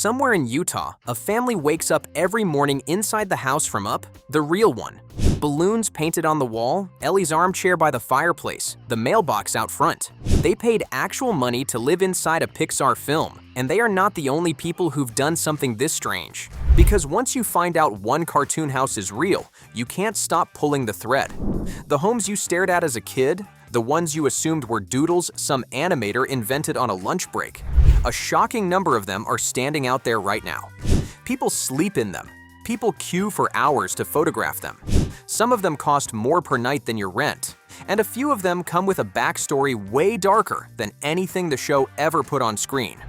Somewhere in Utah, a family wakes up every morning inside the house from Up, the real one. Balloons painted on the wall, Ellie's armchair by the fireplace, the mailbox out front. They paid actual money to live inside a Pixar film, and they are not the only people who've done something this strange. Because once you find out one cartoon house is real, you can't stop pulling the thread. The homes you stared at as a kid, the ones you assumed were doodles some animator invented on a lunch break. A shocking number of them are standing out there right now. People sleep in them. People queue for hours to photograph them. Some of them cost more per night than your rent. And a few of them come with a backstory way darker than anything the show ever put on screen.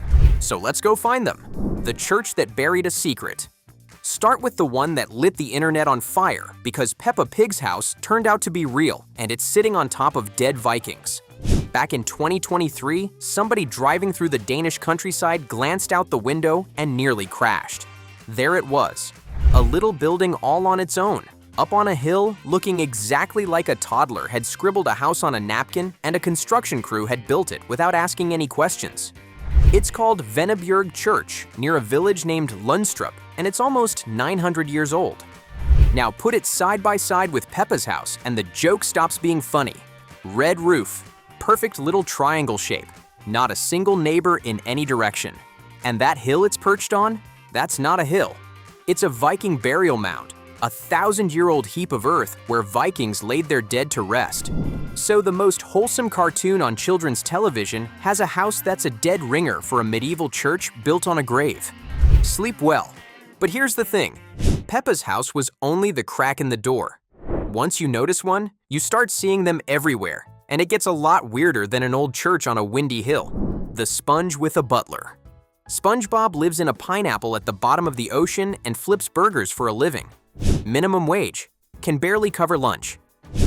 So let's go find them. The church that buried a secret. Start with the one that lit the internet on fire because Peppa Pig's house turned out to be real and it's sitting on top of dead Vikings. Back in 2023, somebody driving through the Danish countryside glanced out the window and nearly crashed. There it was, a little building all on its own, up on a hill looking exactly like a toddler had scribbled a house on a napkin and a construction crew had built it without asking any questions. It's called Vennebjerg Church, near a village named Lundstrup, and it's almost 900 years old. Now put it side by side with Peppa's house and the joke stops being funny. Red roof, perfect little triangle shape, not a single neighbor in any direction. And that hill it's perched on? That's not a hill. It's a Viking burial mound, a 1,000-year-old heap of earth where Vikings laid their dead to rest. So the most wholesome cartoon on children's television has a house that's a dead ringer for a medieval church built on a grave. Sleep well. But here's the thing, Peppa's house was only the crack in the door. Once you notice one, you start seeing them everywhere, and it gets a lot weirder than an old church on a windy hill. The sponge with a butler. SpongeBob lives in a pineapple at the bottom of the ocean and flips burgers for a living. Minimum wage, can barely cover lunch.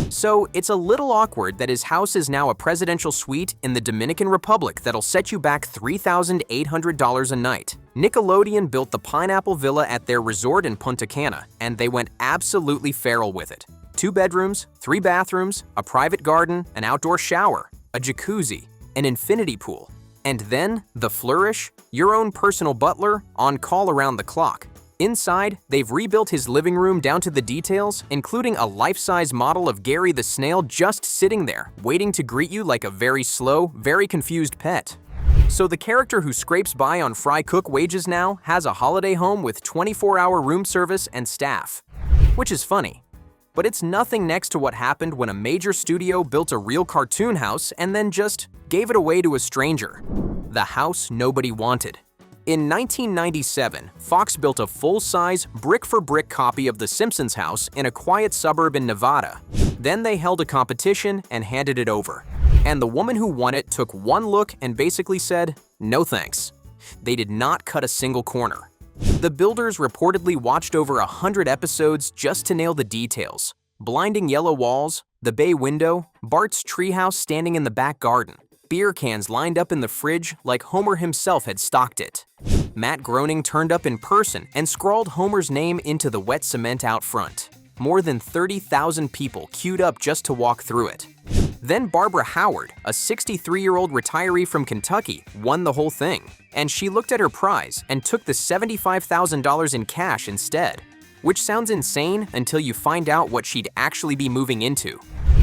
So it's a little awkward that his house is now a presidential suite in the Dominican Republic that'll set you back $3,800 a night. Nickelodeon built the Pineapple Villa at their resort in Punta Cana, and they went absolutely feral with it. 2 bedrooms, 3 bathrooms, a private garden, an outdoor shower, a jacuzzi, an infinity pool. And then, the flourish, your own personal butler, on call around the clock. Inside, they've rebuilt his living room down to the details, including a life-size model of Gary the snail just sitting there, waiting to greet you like a very slow, very confused pet. So the character who scrapes by on fry cook wages now has a holiday home with 24-hour room service and staff. Which is funny. But it's nothing next to what happened when a major studio built a real cartoon house and then just gave it away to a stranger. The house nobody wanted. In 1997, Fox built a full-size, brick-for-brick copy of the Simpsons house in a quiet suburb in Nevada. Then they held a competition and handed it over. And the woman who won it took one look and basically said, "No thanks." They did not cut a single corner. The builders reportedly watched over 100 episodes just to nail the details. Blinding yellow walls, the bay window, Bart's treehouse standing in the back garden. Beer cans lined up in the fridge like Homer himself had stocked it. Matt Groening turned up in person and scrawled Homer's name into the wet cement out front. More than 30,000 people queued up just to walk through it. Then Barbara Howard, a 63-year-old retiree from Kentucky, won the whole thing. And she looked at her prize and took the $75,000 in cash instead. Which sounds insane until you find out what she'd actually be moving into.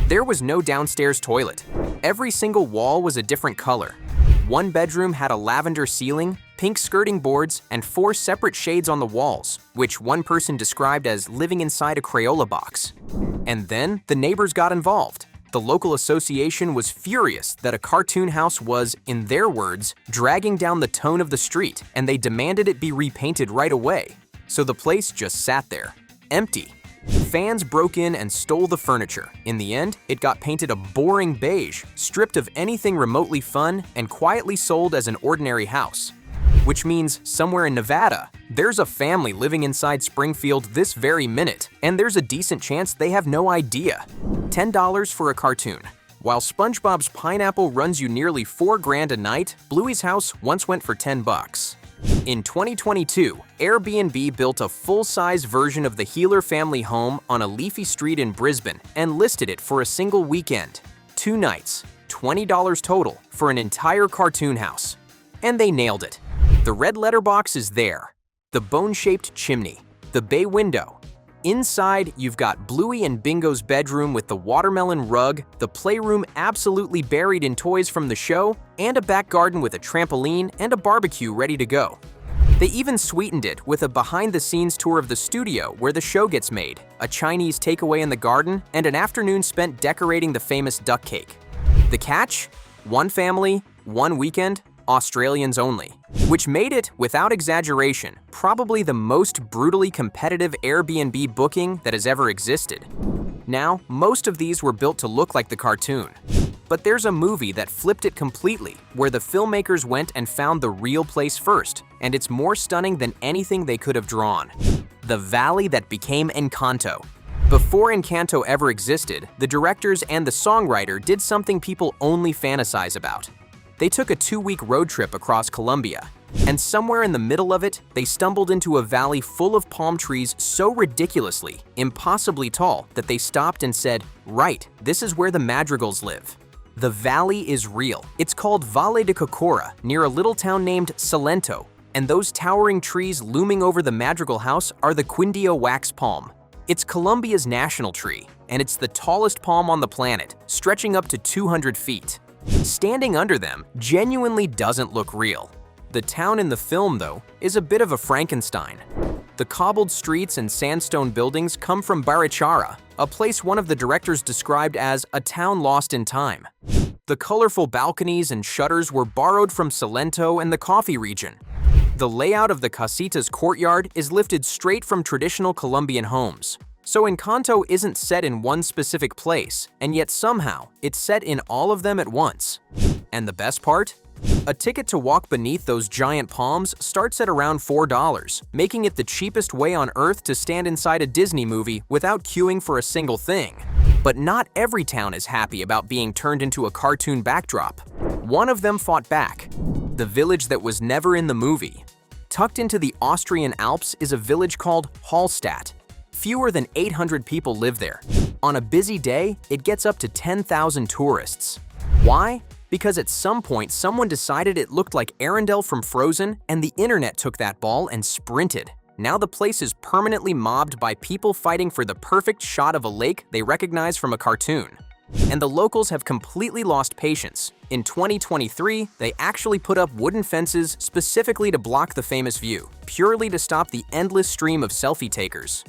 There was no downstairs toilet. Every single wall was a different color. One bedroom had a lavender ceiling, pink skirting boards, and 4 separate shades on the walls, which one person described as living inside a Crayola box. And then the neighbors got involved. The local association was furious that a cartoon house was, in their words, dragging down the tone of the street, and they demanded it be repainted right away. So the place just sat there, empty. Fans broke in and stole the furniture. In the end, it got painted a boring beige, stripped of anything remotely fun, and quietly sold as an ordinary house. Which means somewhere in Nevada, there's a family living inside Springfield this very minute, and there's a decent chance they have no idea. $10 for a cartoon. While SpongeBob's Pineapple runs you nearly $4,000 a night, Bluey's house once went for $10. In 2022, Airbnb built a full-size version of the Healer family home on a leafy street in Brisbane and listed it for a single weekend. 2 nights, $20 total for an entire cartoon house. And they nailed it. The red letterbox is there, the bone-shaped chimney, the bay window. Inside, you've got Bluey and Bingo's bedroom with the watermelon rug, the playroom absolutely buried in toys from the show, and a back garden with a trampoline and a barbecue ready to go. They even sweetened it with a behind-the-scenes tour of the studio where the show gets made, a Chinese takeaway in the garden, and an afternoon spent decorating the famous duck cake. The catch? One family, one weekend, Australians only, which made it, without exaggeration, probably the most brutally competitive Airbnb booking that has ever existed. Now, most of these were built to look like the cartoon. But there's a movie that flipped it completely, where the filmmakers went and found the real place first, and it's more stunning than anything they could have drawn. The valley that became Encanto. Before Encanto ever existed, the directors and the songwriter did something people only fantasize about. They took a 2-week road trip across Colombia, and somewhere in the middle of it, they stumbled into a valley full of palm trees so ridiculously, impossibly tall that they stopped and said, "Right, this is where the madrigals live." The valley is real. It's called Valle de Cocora, near a little town named Salento, and those towering trees looming over the madrigal house are the Quindio wax palm. It's Colombia's national tree, and it's the tallest palm on the planet, stretching up to 200 feet. Standing under them genuinely doesn't look real. The town in the film, though, is a bit of a Frankenstein. The cobbled streets and sandstone buildings come from Barichara, a place one of the directors described as a town lost in time. The colorful balconies and shutters were borrowed from Salento and the coffee region. The layout of the casita's courtyard is lifted straight from traditional Colombian homes. So Encanto isn't set in one specific place, and yet somehow it's set in all of them at once. And the best part? A ticket to walk beneath those giant palms starts at around $4, making it the cheapest way on earth to stand inside a Disney movie without queuing for a single thing. But not every town is happy about being turned into a cartoon backdrop. One of them fought back. The village that was never in the movie. Tucked into the Austrian Alps is a village called Hallstatt. Fewer than 800 people live there. On a busy day, it gets up to 10,000 tourists. Why? Because at some point, someone decided it looked like Arendelle from Frozen, and the internet took that ball and sprinted. Now the place is permanently mobbed by people fighting for the perfect shot of a lake they recognize from a cartoon. And the locals have completely lost patience. In 2023, they actually put up wooden fences specifically to block the famous view, purely to stop the endless stream of selfie takers.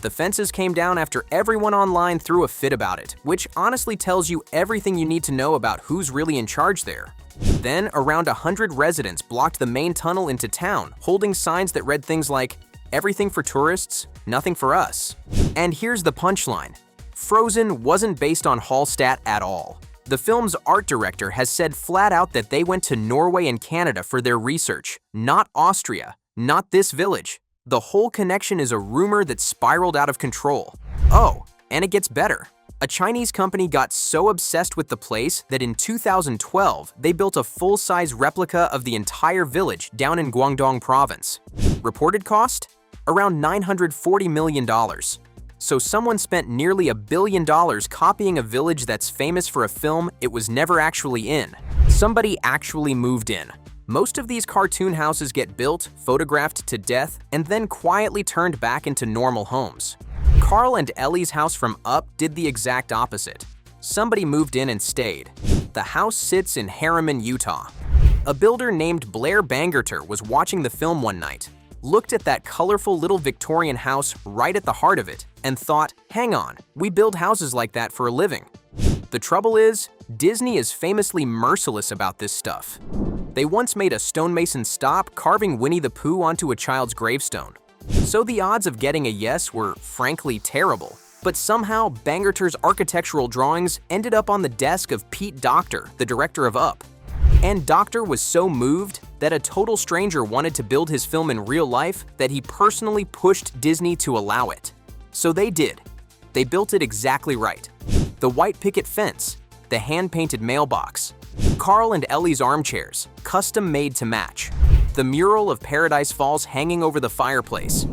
The fences came down after everyone online threw a fit about it, which honestly tells you everything you need to know about who's really in charge there. Then, around 100 residents blocked the main tunnel into town, holding signs that read things like, "Everything for tourists, nothing for us." And here's the punchline. Frozen wasn't based on Hallstatt at all. The film's art director has said flat out that they went to Norway and Canada for their research, not Austria, not this village. The whole connection is a rumor that spiraled out of control. Oh, and it gets better. A Chinese company got so obsessed with the place that in 2012, they built a full-size replica of the entire village down in Guangdong province. Reported cost? Around $940 million. So someone spent nearly $1 billion copying a village that's famous for a film it was never actually in. Somebody actually moved in. Most of these cartoon houses get built, photographed to death, and then quietly turned back into normal homes. Carl and Ellie's house from Up did the exact opposite. Somebody moved in and stayed. The house sits in Harriman, Utah. A builder named Blair Bangerter was watching the film one night, looked at that colorful little Victorian house right at the heart of it, and thought, hang on, we build houses like that for a living. The trouble is, Disney is famously merciless about this stuff. They once made a stonemason stop carving Winnie the Pooh onto a child's gravestone. So the odds of getting a yes were frankly terrible. But somehow, Bangerter's architectural drawings ended up on the desk of Pete Docter, the director of Up. And Docter was so moved that a total stranger wanted to build his film in real life that he personally pushed Disney to allow it. So they did. They built it exactly right. The white picket fence, the hand-painted mailbox, Carl and Ellie's armchairs, custom made to match, the mural of Paradise Falls hanging over the fireplace.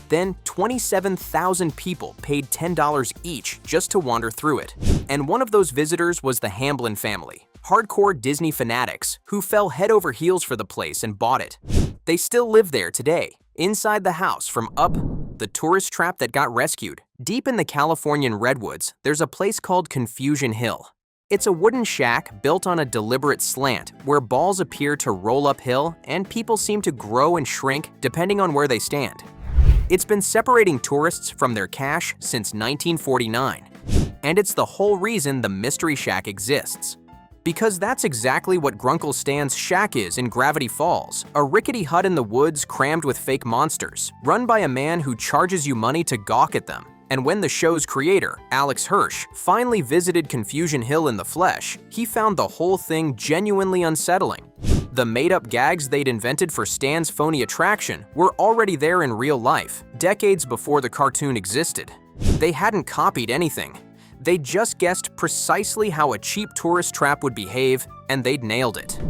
Then 27,000 people paid $10 each just to wander through it. And one of those visitors was the Hamblin family, hardcore Disney fanatics who fell head over heels for the place and bought it. They still live there today, inside the house from Up, the tourist trap that got rescued. Deep in the Californian redwoods, there's a place called Confusion Hill. It's a wooden shack built on a deliberate slant where balls appear to roll uphill and people seem to grow and shrink depending on where they stand. It's been separating tourists from their cash since 1949, and it's the whole reason the Mystery Shack exists. Because that's exactly what Grunkle Stan's shack is in Gravity Falls, a rickety hut in the woods crammed with fake monsters, run by a man who charges you money to gawk at them. And when the show's creator, Alex Hirsch, finally visited Confusion Hill in the flesh, he found the whole thing genuinely unsettling. The made-up gags they'd invented for Stan's phony attraction were already there in real life, decades before the cartoon existed. They hadn't copied anything. They just guessed precisely how a cheap tourist trap would behave, and they'd nailed it.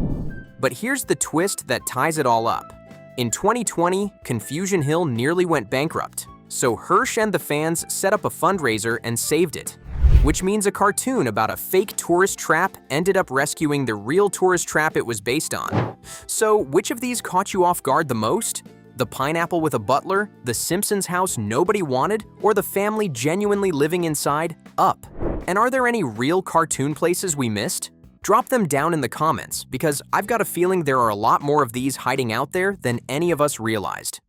But here's the twist that ties it all up. In 2020, Confusion Hill nearly went bankrupt, so Hirsch and the fans set up a fundraiser and saved it. Which means a cartoon about a fake tourist trap ended up rescuing the real tourist trap it was based on. So which of these caught you off guard the most? The pineapple with a butler, the Simpsons house nobody wanted, or the family genuinely living inside Up? And are there any real cartoon places we missed? Drop them down in the comments, because I've got a feeling there are a lot more of these hiding out there than any of us realized.